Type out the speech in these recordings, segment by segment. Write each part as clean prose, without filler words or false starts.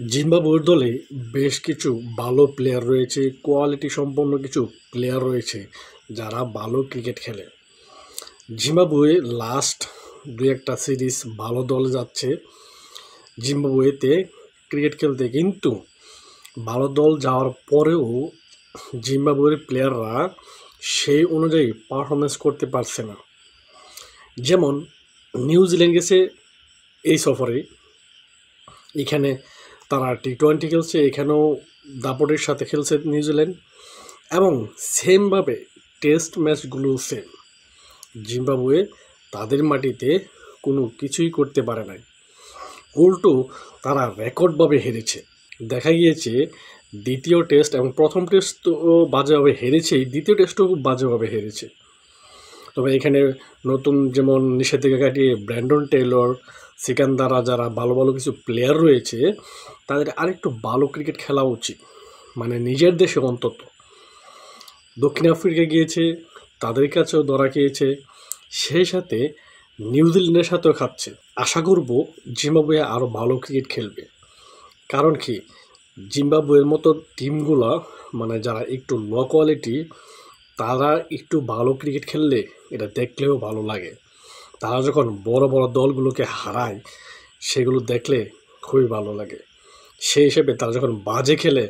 জিম্বাবুয়ের দলে বেশ কিছু ভালো প্লেয়ার রয়েছে, কোয়ালিটি সম্পন্ন কিছু প্লেয়ার রয়েছে যারা ভালো ক্রিকেট খেলে। জিম্বাবুয়ে লাস্ট দুই একটা সিরিজ ভালো দলে যাচ্ছে জিম্বাবুয়েতে ক্রিকেট খেলতে, কিন্তু ভালো দল যাওয়ার পরেও জিম্বাবুয়ের প্লেয়াররা সেই অনুযায়ী পারফরমেন্স করতে পারছে না। যেমন নিউজিল্যান্ড গেছে এই সফরে, এখানে তারা টি-20 খেলছে, এখানেও দাপটের সাথে খেলছে নিউজিল্যান্ড, এবং সেমভাবে টেস্ট ম্যাচগুলো সেম। জিম্বাবুয়ে তাদের মাটিতে কোনো কিছুই করতে পারে নাই, উল্টো তারা রেকর্ডভাবে হেরেছে। দেখা গিয়েছে দ্বিতীয় টেস্ট এবং প্রথম টেস্ট তো বাজেভাবে হেরেছেই, দ্বিতীয় টেস্টও খুব বাজেভাবে হেরেছে। তবে এখানে নতুন যেমন নিষেধাজ্ঞা কাটিয়ে ব্র্যান্ডন টেইলর, সিকান্দারা, যারা ভালো ভালো কিছু প্লেয়ার রয়েছে, তাদের আরেকটু ভালো ক্রিকেট খেলা উচিত, মানে নিজের দেশে অন্তত। দক্ষিণ আফ্রিকা গিয়েছে, তাদের কাছেও ধরা খেয়েছে, সেই সাথে নিউজিল্যান্ডের সাথেও খাচ্ছে। আশা করব জিম্বাবুয়ে আরও ভালো ক্রিকেট খেলবে। কারণ কি, জিম্বাবুয়ের মতো টিমগুলো, মানে যারা একটু লো কোয়ালিটি, তারা একটু ভালো ক্রিকেট খেললে এটা দেখলেও ভালো লাগে। তারা যখন বড় বড় দলগুলোকে হারায়, সেগুলো দেখলে খুবই ভালো লাগে। সেই হিসেবে তারা যখন বাজে খেলে,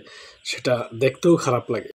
সেটা দেখতেও খারাপ লাগে।